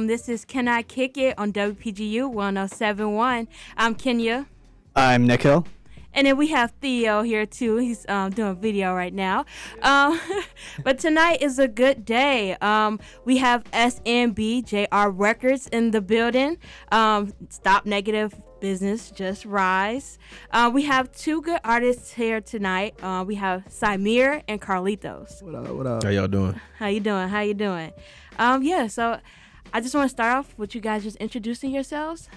This is Can I Kick It on WPGU 1071. I'm Kenya. I'm Nikhil. And then we have Theo here too. He's doing video right now. But tonight is a good day. We have SNBJR Records in the building. Stop negative business, just rise. We have two good artists here tonight. We have Simere and Carlitos. What up? What up? How y'all doing? How you doing? So I just want to start off with you guys just introducing yourselves.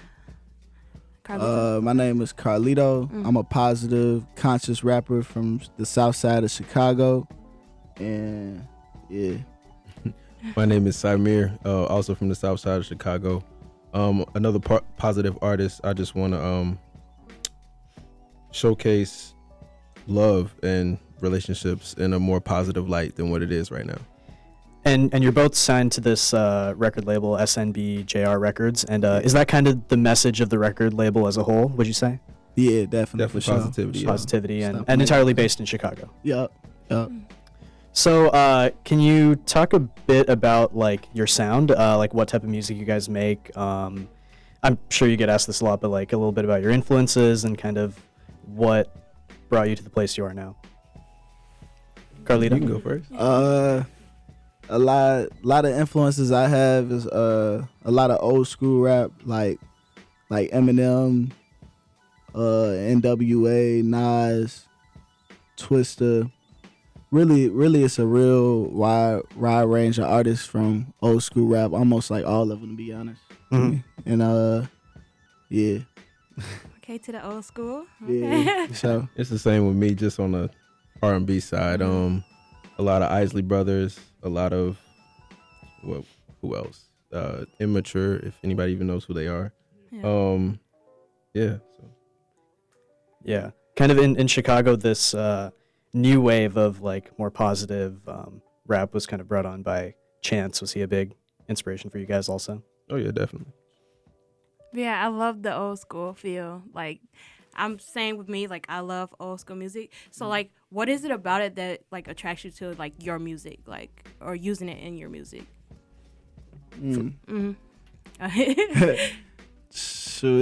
My name is Carlito. I'm a positive, conscious rapper from the south side of Chicago. And yeah. My name is Simere, also from the south side of Chicago. Another positive artist. I just want to showcase love and relationships in a more positive light than what it is right now. And you're both signed to this record label, SNBJR Records. And is that kind of the message of the record label as a whole, would you say? Yeah, definitely. For positivity. Sure. Yeah. Positivity and entirely based in Chicago. Yup. So can you talk a bit about like your sound, like what type of music you guys make? I'm sure you get asked this a lot, but like a little bit about your influences and kind of what brought you to the place you are now. Carlito? You can go first. A lot of influences I have is a lot of old school rap like Eminem, NWA, Nas, Twista. Really, it's a real wide range of artists from old school rap, almost like all of them, to be honest. Mm-hmm. And yeah. Okay, to the old school. Okay. Yeah. So It's the same with me, just on the R&B side. A lot of Isley Brothers, a lot of who else? Immature, if anybody even knows who they are. Yeah. Yeah. Kind of in Chicago, this new wave of like more positive rap was kind of brought on by Chance. Was he a big inspiration for you guys also? Oh yeah, definitely. Yeah, I love the old school feel. Like, I'm saying with me, like, I love old school music. So, like, what is it about it that, like, attracts you to, like, your music, like, or using it in your music? Shoot,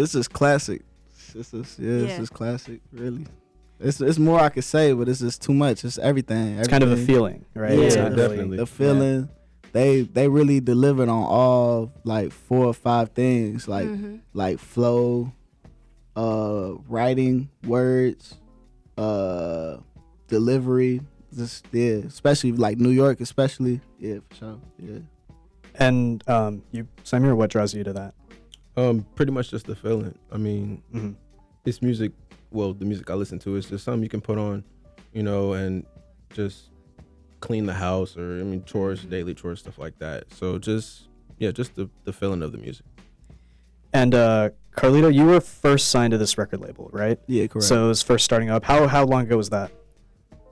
it's just classic. It's just classic, really. It's more I could say, but it's just too much. It's everything. It's kind of a feeling, right? Yeah, It's not definitely. really, the feeling. Yeah. They really delivered on all like 4 or 5 things, like flow, writing, words, delivery. Just especially like New York, especially. Yeah, for sure. Yeah. And you, Simere, what draws you to that? Pretty much just the feeling. I mean, it's music. Well, the music I listen to is just something you can put on, and just clean the house or chores, daily chores, stuff like that. So just the feeling of the music. And Carlito, you were first signed to this record label, right? Yeah, correct. So it was first starting up. How long ago was that?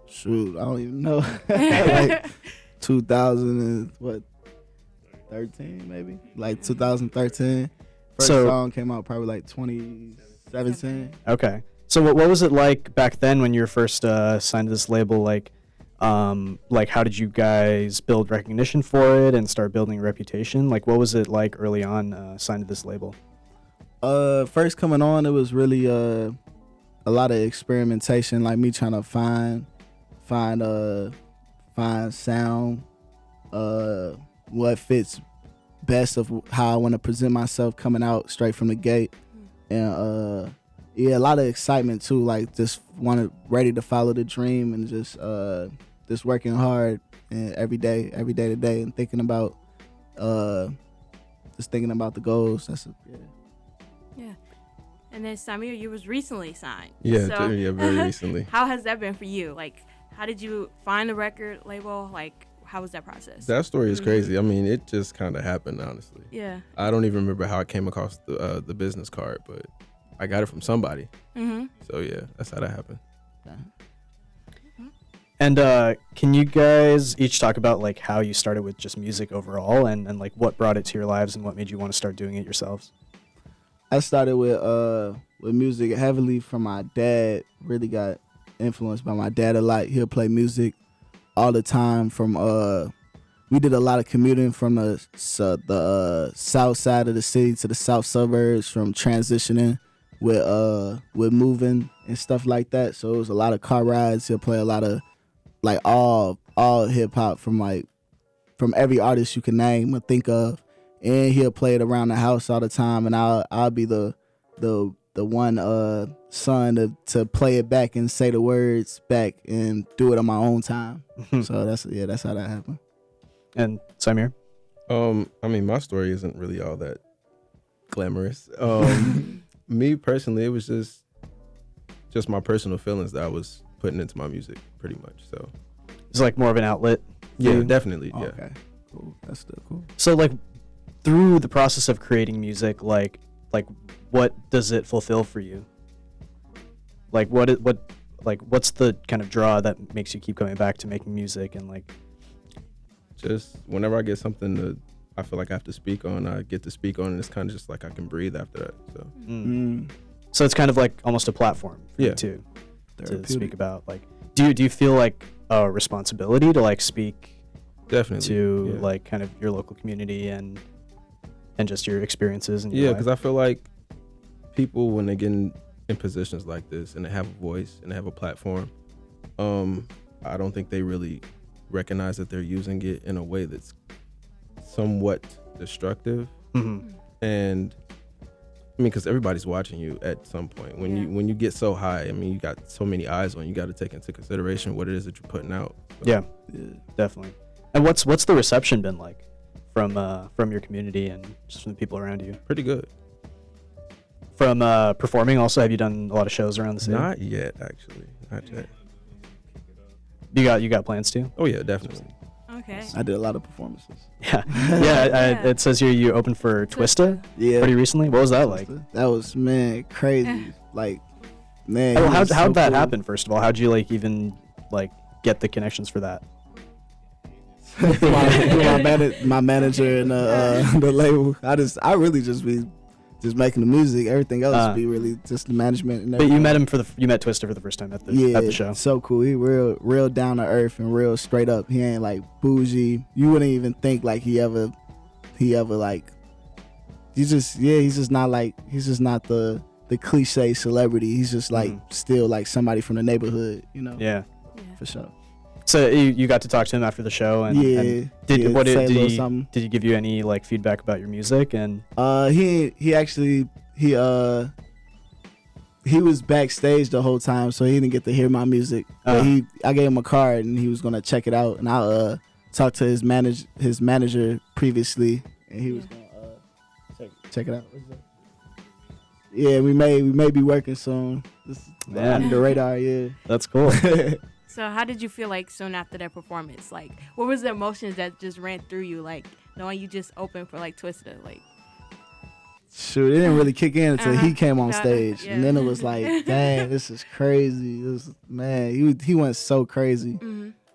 Shoot, I don't even know. Like 2013 maybe? Like 2013. First song came out probably like 2017. Okay. So what was it like back then when you were first signed to this label? Like how did you guys build recognition for it and start building a reputation? Like, what was it like early on signed to this label? First coming on, it was really a lot of experimentation, like me trying to find sound, what fits best of how I want to present myself coming out straight from the gate, and a lot of excitement too, like just ready to follow the dream and just working hard and every day to day and thinking about the goals. Yeah. And then Simere, you was recently signed. Yeah, So, very recently. How has that been for you? Like, how did you find the record label? Like, how was that process? That story is crazy. I mean, it just kind of happened, honestly. Yeah. I don't even remember how I came across the business card, but I got it from somebody. So yeah, that's how that happened. And can you guys each talk about like how you started with just music overall and like what brought it to your lives and what made you want to start doing it yourselves? I started with music heavily from my dad. Really got influenced by my dad a lot. He'll play music all the time from we did a lot of commuting from the south side of the city to the south suburbs, from transitioning with moving and stuff like that. So it was a lot of car rides. He'll play a lot of like all hip hop from every artist you can name or think of, and he'll play it around the house all the time. And I'll be the one son to play it back and say the words back and do it on my own time. So that's how that happened. And Simere? I mean, my story isn't really all that glamorous. Me personally, it was just my personal feelings that I was putting into my music, pretty much. So it's like more of an outlet. Yeah, definitely. Yeah. Okay, cool. That's still cool. So like through the process of creating music, like what does it fulfill for you? Like what's the kind of draw that makes you keep coming back to making music? And like just whenever I get something that I feel like I have to speak on, I get to speak on, and it's kind of just like I can breathe after that. So so it's kind of like almost a platform for you too, to speak about. Like do you feel like a responsibility to like speak definitely to like kind of your local community and just your experiences? And yeah, because I feel like people, when they get in positions like this and they have a voice and they have a platform, I don't think they really recognize that they're using it in a way that's somewhat destructive. And I mean, because everybody's watching you at some point. When you get so high, I mean, you got so many eyes on you. You got to take into consideration what it is that you're putting out. So, yeah, definitely. And what's the reception been like from your community and just from the people around you? Pretty good. From performing also, have you done a lot of shows around the city? Not yet, actually. Not yet. You got plans to? Oh yeah, definitely. Okay. I did a lot of performances. Yeah. It says here you opened for Twista. Yeah. Pretty recently. What was that like? That was, man, crazy. Like, man. How'd so that cool. happen? First of all, how'd you like even like get the connections for that? my manager and the label. I really just be just making the music. Everything else be really just the management and everything. But you met Twista for the first time at the show. So cool. He real down to earth and real straight up. He ain't like bougie. You wouldn't even think like he ever like. He's just not the cliche celebrity. He's just like still like somebody from the neighborhood, you know. Yeah. For sure. So you got to talk to him after the show, and did he give you any like feedback about your music? And he was backstage the whole time, so he didn't get to hear my music. But I gave him a card, and he was gonna check it out, and I talked to his manager previously, and he was gonna check it out. Yeah, we may be working soon. Under the radar, yeah. That's cool. So how did you feel like soon after that performance? Like, what was the emotions that just ran through you? Like, knowing you just opened for like Twista, like. Shoot, it didn't really kick in until he came on stage, and then it was like, dang, this is crazy. It was, man, he went so crazy.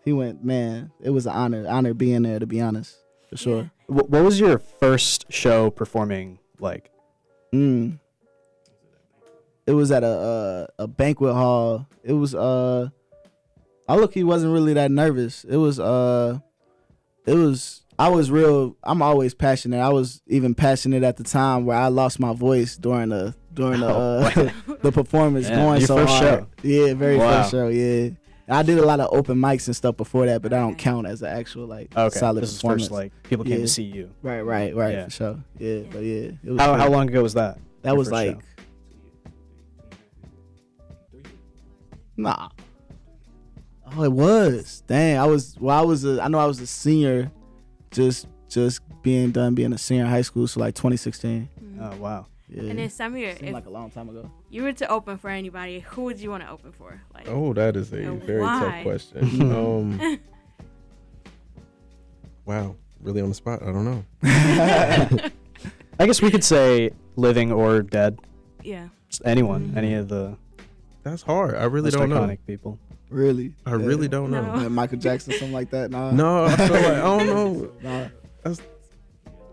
He went, man, it was an honor being there, to be honest, for sure. What was your first show performing like? It was at a banquet hall. It was he wasn't really that nervous. I'm always passionate. I was even passionate at the time where I lost my voice during the the performance going your so first hard. show. Yeah, first show, yeah. I did a lot of open mics and stuff before that, but that don't count as an actual like solid this performance. Is first like people came to see you. Right, Yeah. for sure. Yeah, but yeah. It was How long ago was that? That your was first like show? Nah. Oh, it was. Dang, I was a senior, just being a senior in high school, so like 2016. Oh wow. Yeah. And then Simere, Seemed like a long time ago. you were to open for anybody, who would you want to open for? Like, Oh, that is a very tough why? question. Wow, really on the spot? I don't know. I guess we could say living or dead. yeah. Just anyone, any of the That's hard. I really most don't know. iconic people. Really? I really don't know. No. Like Michael Jackson, something like that. Nah. No, I feel like I don't know. Nah.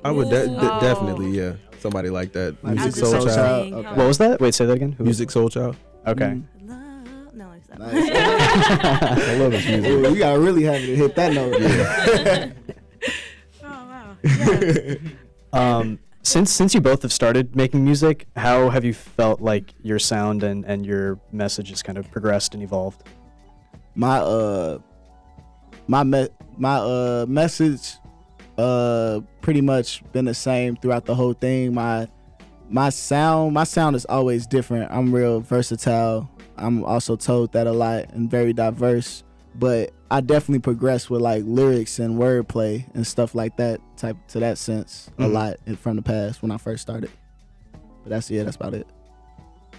I would Oh. definitely, yeah, somebody like that. Like Music Music Soul Soul Child. Child. Okay. What was that? Wait, say that again. Who? Music Soul Child. Okay. Mm. No, it's not. Nice. I love his music. Ooh, you gotta really have it to hit that note. Since you both have started making music, how have you felt like your sound and your message has kind of progressed and evolved? My message pretty much been the same throughout the whole thing. My sound is always different. I'm real versatile. I'm also told that a lot and very diverse, but I definitely progressed with like lyrics and wordplay and stuff like that to that sense a lot from the past when I first started. But that's about it.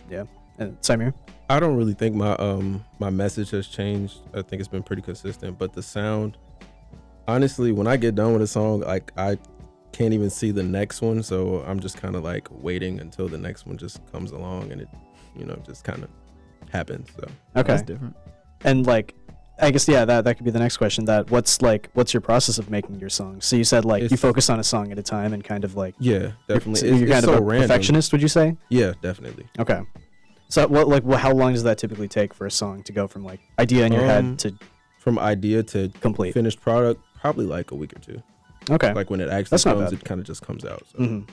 Yeah. And Simere? I don't really think my message has changed. I think it's been pretty consistent, but the sound, honestly, when I get done with a song, like I can't even see the next one, so I'm just kind of like waiting until the next one just comes along and it, just kind of happens. So okay, that's different. And like, I guess that could be the next question. What's your process of making your songs? So you said like you focus on a song at a time and kind of like definitely. You're kind of a perfectionist, would you say? Yeah, definitely. Okay. So how long does that typically take for a song to go from like idea in your head to from idea to complete finished product? Probably like a week or two. Okay. Like when it actually comes, it kind of just comes out. So.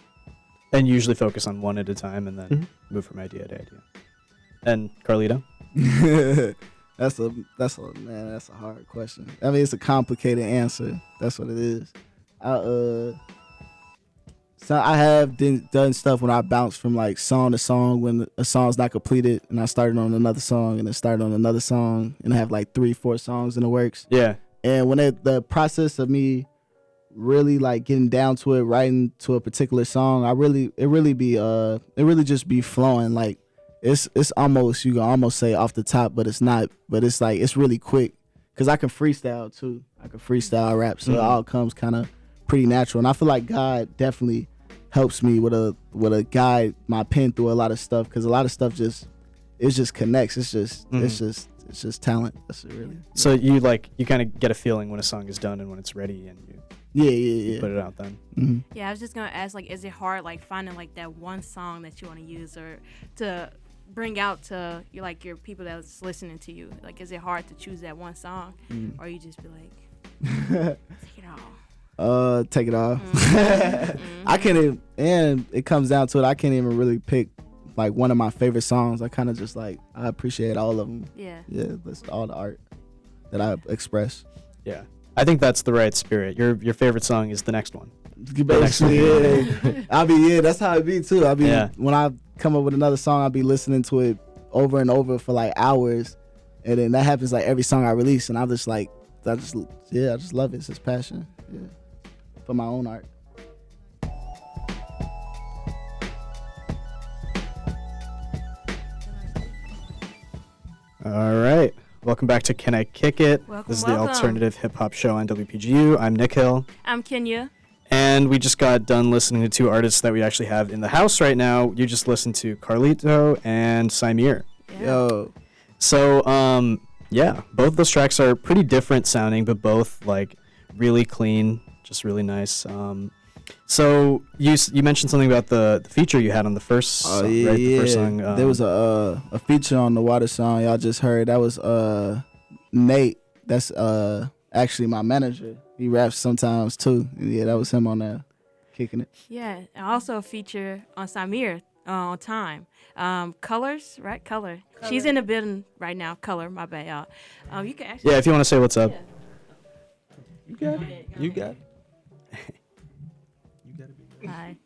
And usually focus on one at a time and then move from idea to idea. And Carlito? That's a hard question. I mean, it's a complicated answer. That's what it is. So I have done stuff when I bounce from like song to song when a song's not completed, and I started on another song and then started on another song, and I have like 3-4 songs in the works. Yeah. And when the process of me really like getting down to it, writing to a particular song, it really just be flowing. Like it's almost, you can almost say off the top, but it's not. But it's like it's really quick because I can freestyle too. I can freestyle rap, so it all comes kind of pretty natural. And I feel like God definitely helps me with a guide my pen through a lot of stuff, because a lot of stuff just connects. It's just talent. That's it really. So you kind of get a feeling when a song is done and when it's ready, and you put it out then. Mm-hmm. Yeah, I was just gonna ask, like, is it hard like finding like that one song that you want to use or to bring out to your people that's listening to you? Like, is it hard to choose that one song, or you just be like, take it all? Take it off. I can't even, and it comes down to it, I can't even really pick like one of my favorite songs. I kind of just like, I appreciate all of them. Yeah, that's all the art that I express. Yeah, I think that's the right spirit. Your favorite song is the next one. Basically, that's how it be too. When I come up with another song, I'll be listening to it over and over for like hours, and then that happens like every song I release, and I'm just like, I just love it. It's just passion. Yeah. For my own art. All right. Welcome back to Can I Kick It? Welcome, this is the alternative hip hop show on WPGU. I'm Nick Hill. I'm Kenya. And we just got done listening to two artists that we actually have in the house right now. You just listened to Carlito and Simere. Yeah. Yo. So, both those tracks are pretty different sounding, but both like really clean, just really nice. So you mentioned something about the feature you had on the first song, right? The first song. There was a feature on the Water song y'all just heard. That was Nate. That's actually my manager. He raps sometimes too. And yeah, that was him on there, kicking it. Yeah, and also a feature on Simere on Time. Colors, right? Color. She's in the building right now. Color, my bad, y'all. You can actually. Yeah, if you want to say what's up. Yeah. You got it. You got it. Hi.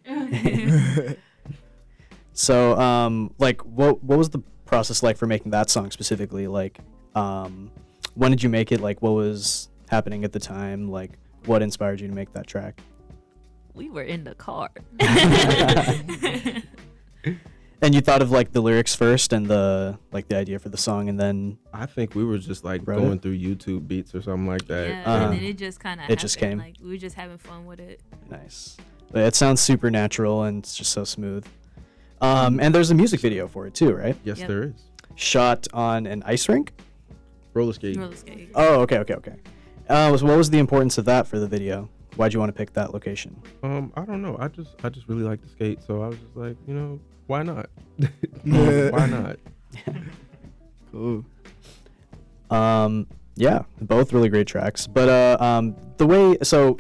So, what was the process like for making that song specifically? Like, when did you make it? Like, what was happening at the time? Like, what inspired you to make that track? We were in the car. And you thought of like the lyrics first and the idea for the song, and then I think we were just like going through YouTube beats or something like that. Yeah, and then it just kind of it just came. Like, we were just having fun with it. Nice. But it sounds super natural and it's just so smooth. And there's a music video for it too, right? Yes, Yep. there is. Shot on an ice rink? Roller skate. Roller skate. Oh, okay. So what was the importance of that for the video? Why'd you want to pick that location? I don't know. I just really like to skate, so I was just like, why not? Why not? Cool. Yeah, both really great tracks. But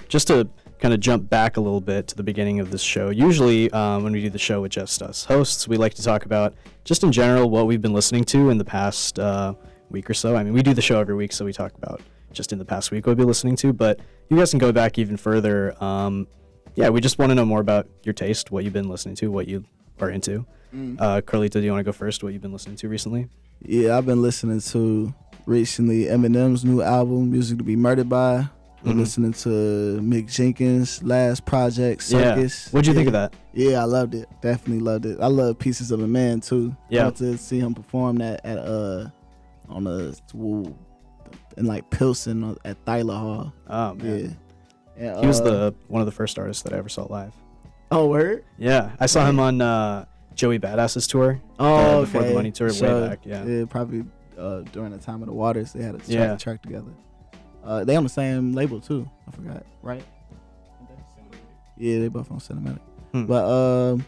just to kind of jump back a little bit to the beginning of this show. Usually, when we do the show with just us hosts, we like to talk about just in general what we've been listening to in the past week or so. I mean, we do the show every week, so we talk about just in the past week what we've been listening to. But you guys can go back even further. Yeah, we just want to know more about your taste, what you've been listening to, what you are into. Carlito, do you want to go first? What you've been listening to recently? Yeah, I've been listening to recently Eminem's new album, Music to Be Murdered By. Been listening to Mick Jenkins' last project, Circus. Yeah. What'd you think of that? Yeah, I loved it. Definitely loved it. I love Pieces of a Man too. Yeah. I got to see him perform that at on a in like Pilsen at Thyla Hall. Oh man. Yeah. And, He was one of the first artists that I ever saw live. Oh, word? Yeah, I saw him on Joey Badass's tour. Oh, Before the Money tour, way back. Yeah. Probably during the time of the Waters, they had a Yeah. track together. They on the same label too. I forgot, right? Yeah, they both on Cinematic. But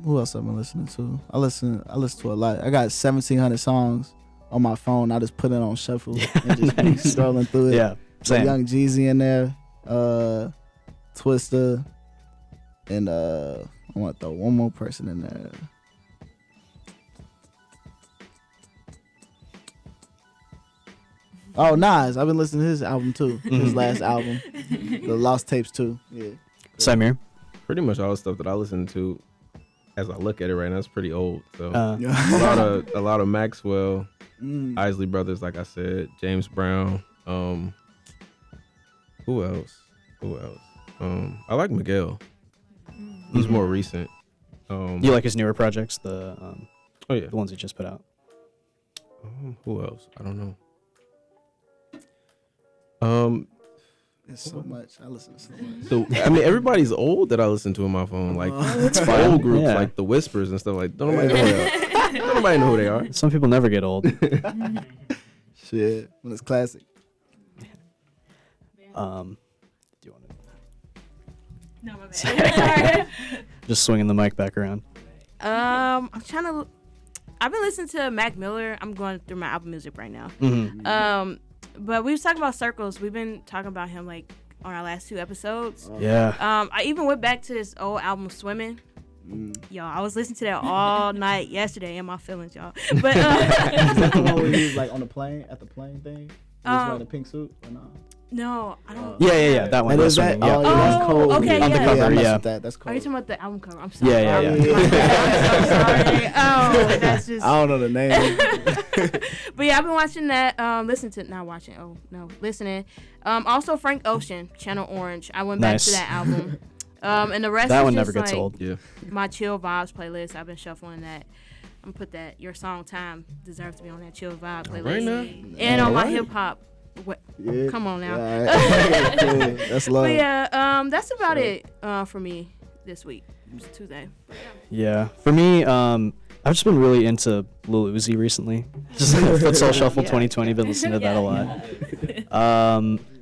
who else I've been listening to? I listen to a lot. I got 1,700 songs on my phone. I just put it on shuffle and just keep scrolling through it. Yeah, same. Young Jeezy in there, Twista, and I want to throw one more person in there. Oh, Nas. I've been listening to his album too. His last album, The Lost Tapes too. Yeah. Samir. Pretty much all the stuff that I listen to, as I look at it right now, it's pretty old. So a lot of Maxwell, Isley Brothers, like I said, James Brown. Who else? I like Miguel. He's more recent. You like his newer projects, the ones he just put out? Who else? I don't know. It's so much. I listen to so much. So I mean, everybody's old that I listen to on my phone. Like old groups, like the Whispers and stuff. Like don't nobody know who they are. Don't nobody know who they are. Some people never get old. Shit, when it's classic. Do you want to? No, my bad. Just swinging the mic back around. I'm trying to. I've been listening to Mac Miller. I'm going through my Apple Music right now. But we was talking about Circles. We've been talking about him like on our last 2 episodes. Yeah. I even went back to his old album Swimming. Yo, I was listening to that all night yesterday in my feelings, y'all. But The one where he was like on the plane at the plane thing. He was wearing a pink suit or no? No, I don't. Yeah. That one. That is That's that. yeah. Oh, yeah, that's cold. okay, On the yeah. cover, I messed yeah. with that. That's Are cold. you talking about the album cover? I'm sorry. Yeah. I'm sorry. Oh, that's just. I don't know the name. But yeah, I've been watching that. Listening. Also, Frank Ocean, Channel Orange. I went back Nice. to that album. And the rest That is one just never gets like old. Yeah. my chill vibes playlist. I've been shuffling that. I'm gonna put that. Your song time deserves to be on that chill vibe playlist. Right now. And on my Alright. hip hop. Yeah. Come on now. Yeah, cool. That's love. But yeah, that's about it for me this week. It's Tuesday. Yeah. For me, I've just been really into Lil Uzi recently. Just Futsal Shuffle 2020. Been listening to that a lot.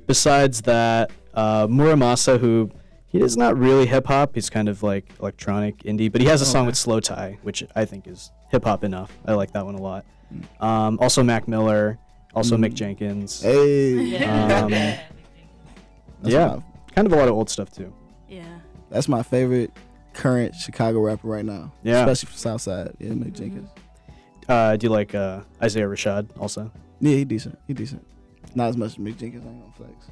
Besides that, Muramasa, who he is not really hip hop. He's kind of like electronic indie, but he has a song with Slow Tie, which I think is hip hop enough. I like that one a lot. Also Mac Miller. Also Mick Jenkins. Hey. Yeah, kind of a lot of old stuff too. Yeah. That's my favorite current Chicago rapper right now. Yeah. Especially from Southside. Yeah, Mick Jenkins. Do you like Isaiah Rashad also? Yeah, he decent. Not as much as Mick Jenkins. I ain't gonna flex.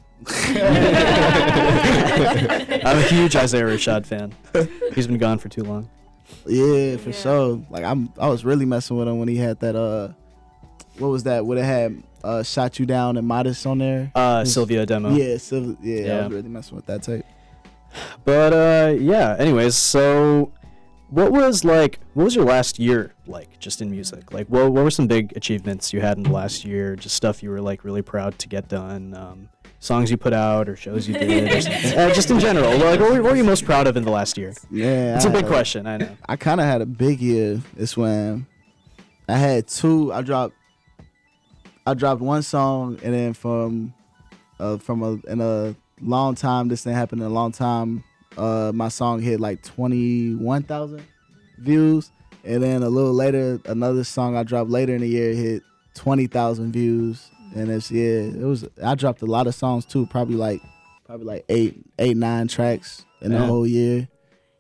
I'm a huge Isaiah Rashad fan. He's been gone for too long. Yeah, for sure. Like I was really messing with him when he had that what was that? Would it had Shot You Down and Modest on there? Sylvia demo. Yeah, I Yeah. was really messing with that tape. But yeah. Anyways, so what was your last year like, just in music? Like, what were some big achievements you had in the last year? Just stuff you were like really proud to get done. Songs you put out or shows you did, or something. Just in general. Like, what were you most proud of in the last year? Yeah, It's a big question. I know. I kind of had a big year. It's when I had 2. I dropped one song, and then in a long time, this didn't happen in a long time. My song hit like 21,000 views, and then a little later, another song I dropped later in the year hit 20,000 views. And I dropped a lot of songs too, probably like probably like eight, 9 tracks in the Yeah. whole year,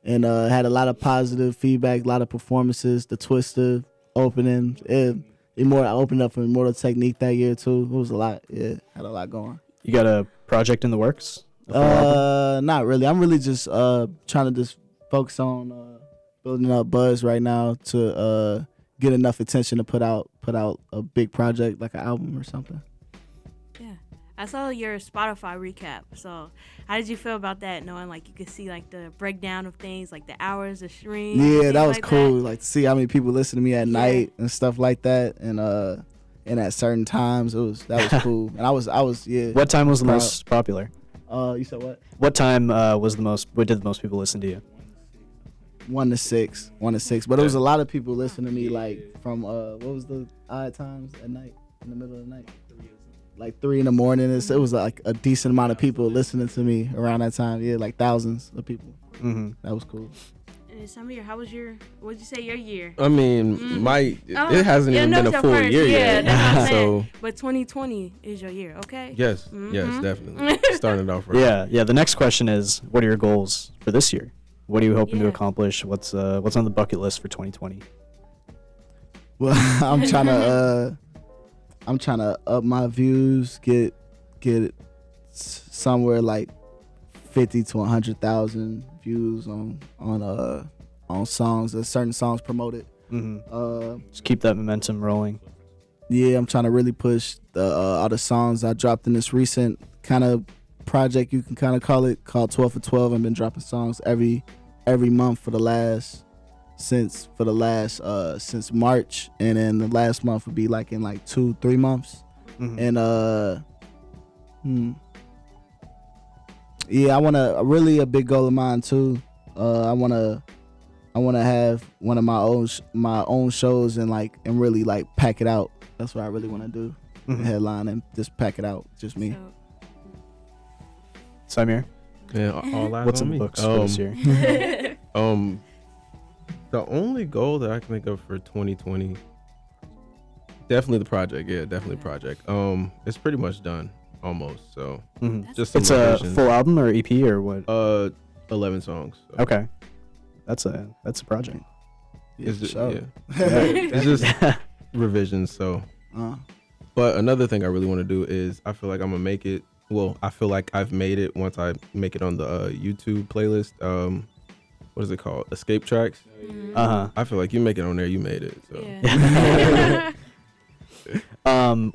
and had a lot of positive feedback, a lot of performances. The Twister opening, I opened up for Immortal Technique that year too. It was a lot. Yeah, had a lot going. You got a project in the works? A full album? Not really. I'm really just trying to just focus on building up buzz right now to get enough attention to put out a big project like an album or something. Yeah. I saw your Spotify recap. So how did you feel about that, knowing like you could see like the breakdown of things, like the hours, the streams? Yeah, that was like cool. Like to see how many people listen to me at Yeah. night and stuff like that, and at certain times that was cool. And I was yeah. What time was the Proud. most popular? You said what? What time was the most? What did the most people listen to you? 1 to 6, but it was a lot of people listening to me like from what was the odd times at night, in the middle of the night, like 3 in the morning. It was like a decent amount of people listening to me around that time. Yeah, like thousands of people. Mm-hmm. That was cool. And Samir, how was what'd you say your year? I mean, it hasn't even been a full year yeah, yet. that's what I'm So saying. But 2020 is your year, okay? yes, Mhm. definitely. Starting it off right. Yeah. The next question is, what are your goals for this year? What are you hoping to Yeah. accomplish? What's on the bucket list for 2020? Well, I'm trying to up my views, get somewhere like 50 to 100,000 views on songs, certain songs promoted. Mm-hmm. Just keep that momentum rolling. Yeah, I'm trying to really push all the songs I dropped in this recent kind of project, you can kind of call it, called 12 for 12. I've been dropping songs every month since March, and then the last month would be like in like 2-3 months. Mm-hmm. And yeah, I want to really a big goal of mine too. I want to have one of my own shows and really like pack it out. That's what I really want to do. Mhm. Headline and just pack it out, just me. Samir, Yeah, all eyes what's on in me. the books for this year? The only goal that I can think of for 2020, definitely the project. Yeah, definitely project. It's pretty much done almost. So Mhm. just some It's a revisions. full album or EP or what? 11 songs. So. Okay, that's a project. It's for just, sure. yeah. It's just revisions. So, but another thing I really want to do is I feel like I'm gonna make it. Well, I feel like I've made it once I make it on the YouTube playlist. What is it called? Escape Tracks. Uh-huh. I feel like you make it on there, you made it. So. Yeah.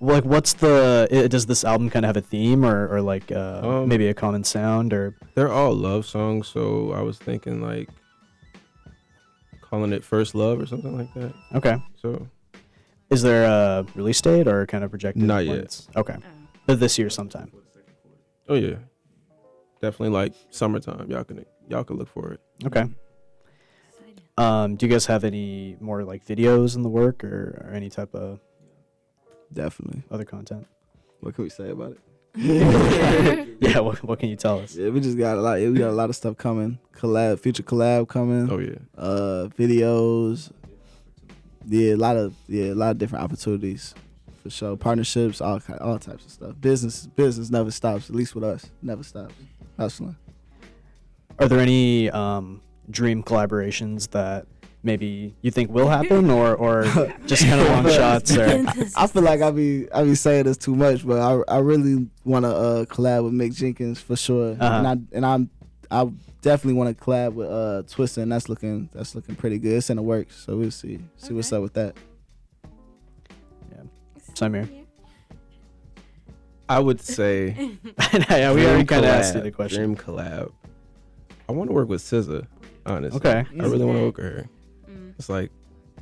Like what's does this album kind of have a theme or like maybe a common sound or? They're all love songs, so I was thinking like calling it First Love or something like that. Okay. So Is there a release date or kind of projected? Not when yet. it's- Okay. But this year sometime. oh yeah, definitely like summertime. Y'all can look for it. Okay. Do you guys have any more like videos in the work or any type of Definitely. other content? What can we say about it? Yeah. What can you tell us? Yeah, we just got a lot. We got a lot of stuff coming. Future collab coming. Oh yeah. Videos. Yeah, a lot of different opportunities for sure. Partnerships, all types of stuff. Business never stops. At least with us, never stops. Hustling. Are there any dream collaborations that maybe you think will happen or just kind of long shots? Or I feel like I be saying this too much, but I really want to collab with Mick Jenkins for sure, Uh-huh. I definitely want to collab with Twista, and that's looking pretty good. It's in the works, so we'll see what's up with that. Samir. I would say Yeah, we already dream kind of asked you collab, the question. Dream collab. I want to work with SZA, honestly. Okay. I really want to work with her. Mm. It's like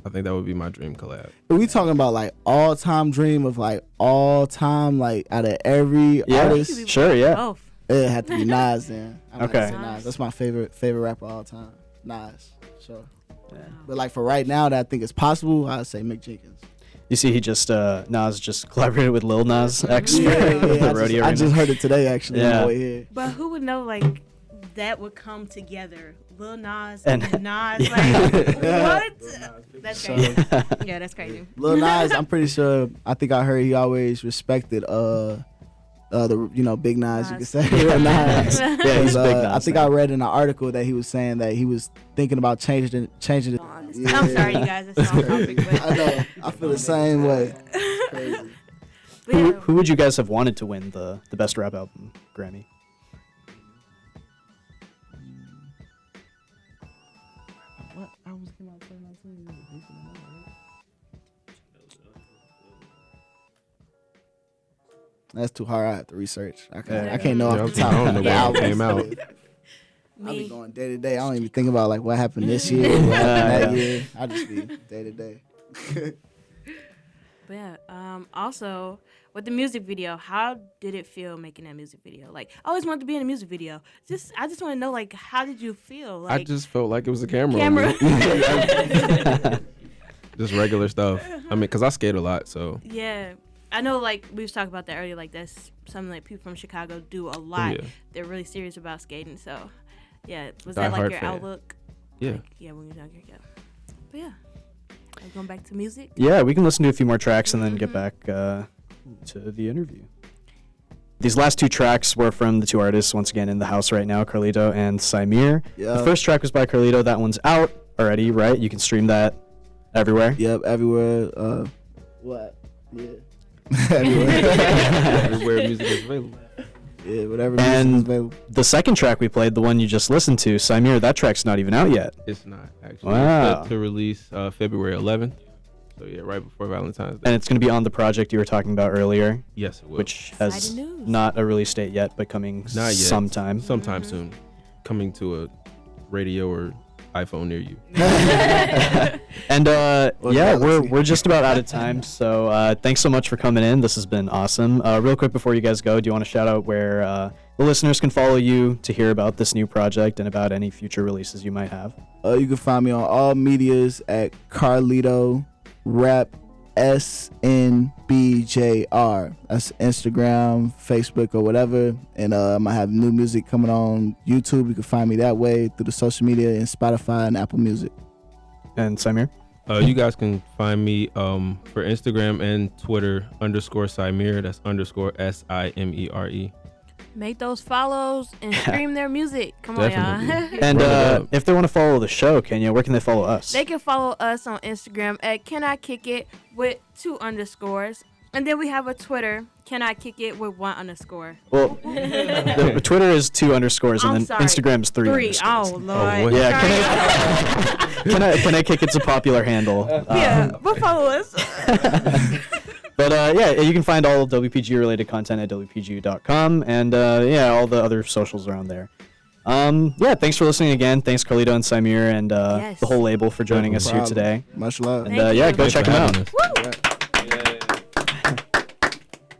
I think that would be my dream collab. Are we talking about like all time dream of like all time, like out of every Yeah. artist? Sure, yeah. Both. It had to be Nas then. I might Okay. say Nas. That's my favorite rapper of all time. Nas. Sure. Yeah. But like for right now that I think it's possible, I'd say Mick Jenkins. You see, Nas just collaborated with Lil Nas X for Yeah, the I rodeo. just remix. heard it today actually on Yeah. my way here. But who would know like that would come together? Lil Nas And- and Nas. Like what? That's So- crazy. Yeah, that's crazy. Lil Nas, I'm pretty sure. I think I heard he always respected the big Nas, you could say. Nas. Yeah, he's a big Nas I think fan. I read in an article that he was saying that he was thinking about changing it. I'm sorry, you guys. It's off topic, but I know. I feel the same way. Crazy. But yeah. Who would you guys have wanted to win the best rap album Grammy? What albums came out 2019? That's too hard. I have to research. I can't know Yeah, off the top. I don't know the what albums. came out. I be Me. going day to day. I don't even think about like what happened this year, what happened that year. I just be day to day. But yeah, also with the music video, how did it feel making that music video? Like, I always wanted to be in a music video. I just want to know, like, how did you feel? I Like, just felt like it was a camera. camera. On me. Just regular stuff. I mean, because I skate a lot, so. Yeah, I know. Like we was talking about that earlier. Like that's something like people from Chicago do a lot. Yeah. They're really serious about skating. So, yeah, was Die that like hard your fan. outlook? Yeah. Like, yeah, when you're younger, yeah. But yeah, like going back to music. Yeah, we can listen to a few more tracks and then get back to the interview. These last two tracks were from the two artists, once again, in the house right now, Carlito and Simere. Yeah. The first track was by Carlito. That one's out already, right? You can stream that everywhere. Yep, everywhere. What? Yeah. Everywhere. Everywhere music is available. Yeah, whatever music And is available. the second track we played, the one you just listened to, Simere, that track's not even out yet. It's not, actually. Wow. It's set to release February 11th. So, yeah, right before Valentine's Day. And it's going to be on the project you were talking about earlier, Yes, it will. which has Exciting news. not a release date yet, but coming Not yet. sometime. Sometime soon. Coming to a radio or iPhone near you. And yeah, Galaxy. we're just about out of time. So thanks so much for coming in. This has been awesome. Real quick before you guys go, do you want to shout out where the listeners can follow you to hear about this new project and about any future releases you might have? You can find me on all medias at Carlito Rap SNBJR. That's Instagram, Facebook, or whatever. And I might have new music coming on YouTube. You can find me that way through the social media and Spotify and Apple Music. And Simere? You guys can find me for Instagram and Twitter _Simere. That's _SIMERE. Make those follows and stream their music. Come on, y'all. Definitely. And Run it up. if they want to follow the show, Kenya, where can they follow us? They can follow us on Instagram at Can I Kick It with 2 underscores. And then we have a Twitter, Can I Kick It with 1 underscore. Well, the Twitter is 2 underscores, and I'm then sorry. Instagram is 3 3. underscores. Oh, Lord. what? Yeah, Sorry. can I kick it's a popular handle. Yeah, but follow us. But yeah, you can find all WPGU related content at WPGU.com, and yeah, all the other socials are on there. Yeah, thanks for listening again. Thanks Carlito and Simere and Yes. the whole label for joining No us here problem. today. Much love. And Thank yeah, you. go Thanks check for them having out. us. Woo!